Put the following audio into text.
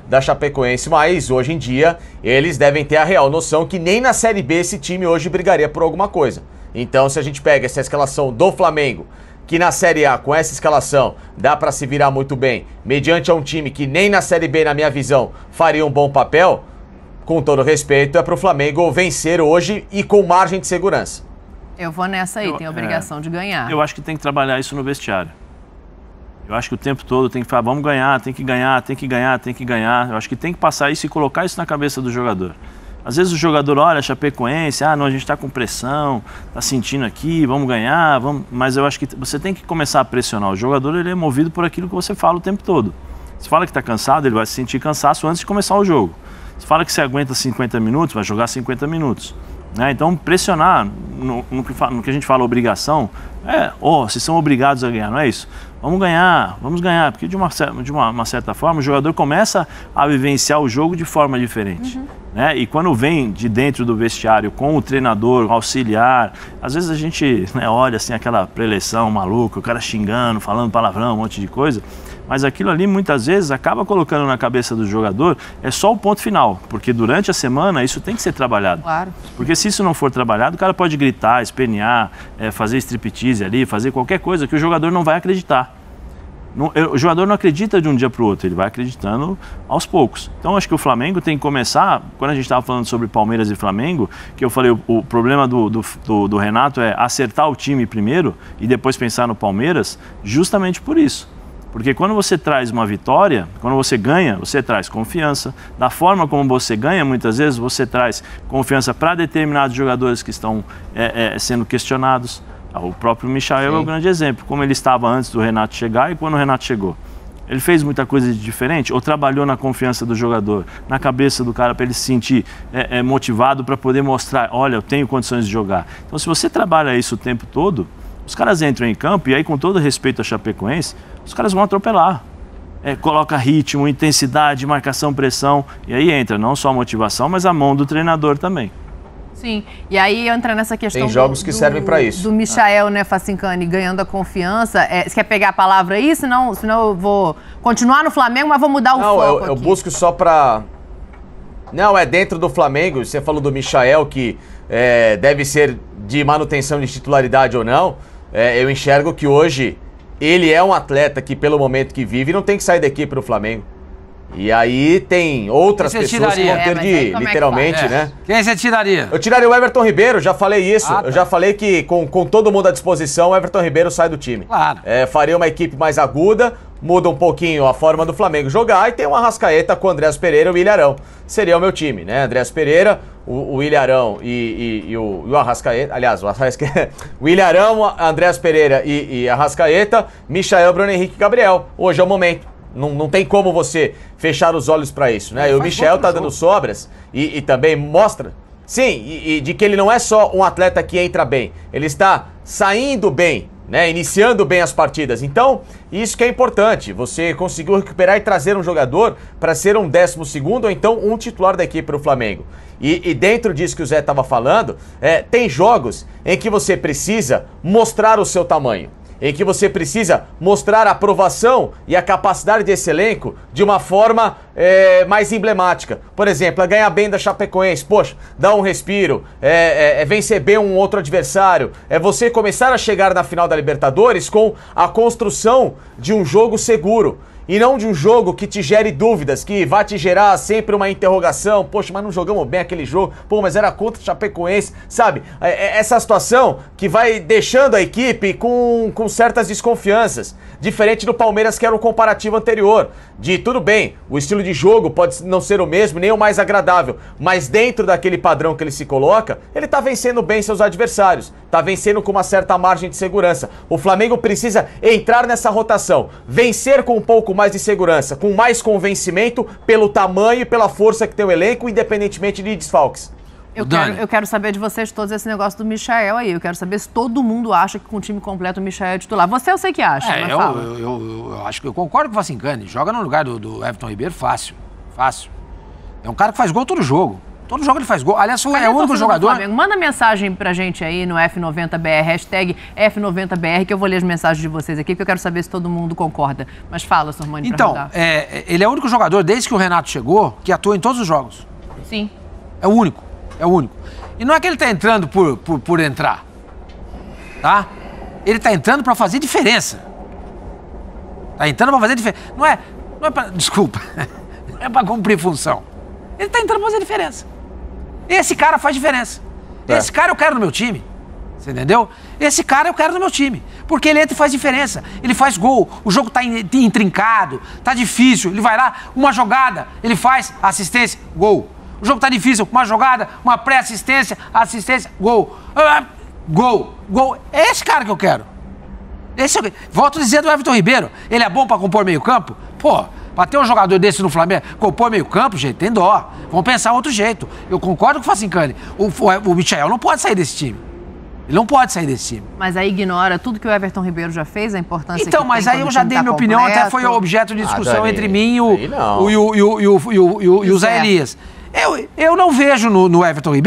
da Chapecoense, mas hoje em dia eles devem ter a real noção que nem na Série B esse time hoje brigaria por alguma coisa. Então, se a gente pega essa escalação do Flamengo, que na Série A, com essa escalação, dá para se virar muito bem, mediante a um time que nem na Série B, na minha visão, faria um bom papel, com todo respeito, é pro Flamengo vencer hoje e com margem de segurança. Eu vou nessa aí, tem a obrigação de ganhar. Eu acho que tem que trabalhar isso no vestiário. Eu acho que o tempo todo tem que falar, vamos ganhar, tem que ganhar, tem que ganhar, tem que ganhar. Eu acho que tem que passar isso e colocar isso na cabeça do jogador. Às vezes o jogador olha, Chapecoense, não, a gente está com pressão, está sentindo aqui, vamos ganhar, vamos... Mas eu acho que você tem que começar a pressionar. O jogador, ele é movido por aquilo que você fala o tempo todo. Se fala que está cansado, ele vai se sentir cansaço antes de começar o jogo. Se fala que você aguenta 50 minutos, vai jogar 50 minutos. Né? Então, pressionar, no que a gente fala obrigação, vocês são obrigados a ganhar, não é isso? Vamos ganhar, porque de uma certa forma o jogador começa a vivenciar o jogo de forma diferente. Né? E quando vem de dentro do vestiário com o treinador, o auxiliar, às vezes a gente olha assim aquela preleção maluca, o cara xingando, falando palavrão, um monte de coisa, mas aquilo ali muitas vezes acaba colocando na cabeça do jogador, é só o ponto final, porque durante a semana isso tem que ser trabalhado. Claro. Porque se isso não for trabalhado, o cara pode gritar, espernear, fazer striptease ali, fazer qualquer coisa que o jogador não vai acreditar. O jogador não acredita de um dia para o outro, ele vai acreditando aos poucos. Então, acho que o Flamengo tem que começar, quando a gente estava falando sobre Palmeiras e Flamengo, que eu falei, o problema do Renato é acertar o time primeiro e depois pensar no Palmeiras, justamente por isso. Porque quando você traz uma vitória, quando você ganha, você traz confiança. Da forma como você ganha, muitas vezes, você traz confiança para determinados jogadores que estão sendo questionados. O próprio Michael é o grande exemplo, como ele estava antes do Renato chegar e quando o Renato chegou. Ele fez muita coisa de diferente ou trabalhou na confiança do jogador, na cabeça do cara para ele se sentir motivado para poder mostrar, olha, eu tenho condições de jogar. Então, se você trabalha isso o tempo todo, os caras entram em campo e aí, com todo respeito à Chapecoense, os caras vão atropelar. Coloca ritmo, intensidade, marcação, pressão, e aí entra não só a motivação, mas a mão do treinador também. Sim, e aí entra nessa questão tem jogos que servem para isso. Do Michael, né, Facincani, ganhando a confiança. Você quer pegar a palavra aí? Senão eu vou continuar no Flamengo, mas vou mudar o foco eu busco só para... Não, é dentro do Flamengo. Você falou do Michael, que deve ser de manutenção de titularidade ou não. Eu enxergo que hoje ele é um atleta que, pelo momento que vive, não tem que sair daqui para o Flamengo. E aí tem outras pessoas que vão ter de, literalmente, né? Quem você tiraria? Eu tiraria o Everton Ribeiro, já falei isso. Eu já falei que com todo mundo à disposição, o Everton Ribeiro sai do time. Claro. Faria uma equipe mais aguda, muda um pouquinho a forma do Flamengo jogar e tem uma Arrascaeta com o Andrés Pereira e o Ilharão. Seria o meu time, né? Andrés Pereira, o Ilharão e o Arrascaeta. Aliás, o Ilharão, Andrés Pereira e Arrascaeta, Michael, Bruno Henrique e Gabriel. Hoje é o momento. Não tem como você fechar os olhos para isso, né? E o Michel tá dando sobras e também mostra, sim, e de que ele não é só um atleta que entra bem, ele está saindo bem, né? Iniciando bem as partidas. Então, isso que é importante, você conseguiu recuperar e trazer um jogador para ser um 12º ou então um titular da equipe para o Flamengo. E dentro disso que o Zé estava falando, tem jogos em que você precisa mostrar o seu tamanho, em que você precisa mostrar a aprovação e a capacidade desse elenco de uma forma mais emblemática. Por exemplo, ganhar bem da Chapecoense, poxa, dá um respiro, vencer bem um outro adversário, você começar a chegar na final da Libertadores com a construção de um jogo seguro. E não de um jogo que te gere dúvidas, que vai te gerar sempre uma interrogação. Poxa, mas não jogamos bem aquele jogo. Pô, mas era contra o Chapecoense, sabe? Essa situação que vai deixando a equipe com certas desconfianças. Diferente do Palmeiras, que era o comparativo anterior. De tudo bem, o estilo de jogo pode não ser o mesmo, nem o mais agradável. Mas dentro daquele padrão que ele se coloca, ele tá vencendo bem seus adversários. Tá vencendo com uma certa margem de segurança. O Flamengo precisa entrar nessa rotação. Vencer com um pouco mais de segurança, com mais convencimento pelo tamanho e pela força que tem o elenco, independentemente de desfalques. Eu quero saber de vocês todos esse negócio do Michael aí. Eu quero saber se todo mundo acha que com o time completo o Michael é titular. Você eu sei que acha, mas fala. Eu acho que eu concordo com o Facincani. Joga no lugar do Everton Ribeiro fácil. Fácil. É um cara que faz gol todo jogo. Todo jogo ele faz gol. Aliás, Cadê é a o único torcida do jogador... Flamengo? Manda mensagem pra gente aí no F90BR, hashtag F90BR, que eu vou ler as mensagens de vocês aqui, porque eu quero saber se todo mundo concorda. Mas fala, Sormani, Então, pra ele é o único jogador, desde que o Renato chegou, que atua em todos os jogos. Sim. É o único. É o único. E não é que ele tá entrando por entrar. Tá? Ele tá entrando pra fazer diferença. Tá entrando pra fazer diferença. Não é pra... Desculpa. Não é pra cumprir função. Ele tá entrando pra fazer diferença. Esse cara faz diferença. Esse cara eu quero no meu time. Você entendeu? Esse cara eu quero no meu time. Porque ele entra e faz diferença. Ele faz gol. O jogo tá intrincado, tá difícil. Ele vai lá, uma jogada, ele faz assistência, gol. O jogo tá difícil, uma jogada, uma pré-assistência, assistência, gol. Gol, gol. É esse cara que eu quero. Volto a dizer do Everton Ribeiro. Ele é bom pra compor meio campo? Pô, pra ter um jogador desse no Flamengo, compor meio campo, gente, tem dó. Vamos pensar outro jeito. Eu concordo com o Facincani. O Michael não pode sair desse time. Ele não pode sair desse time. Mas aí ignora tudo que o Everton Ribeiro já fez, a importância então, que mas tem aí eu quando o já time dei tá minha opinião, completo. até foi objeto de discussão Dani, entre mim e o aí não. Zé Elias. Eu não vejo no Everton Ribeiro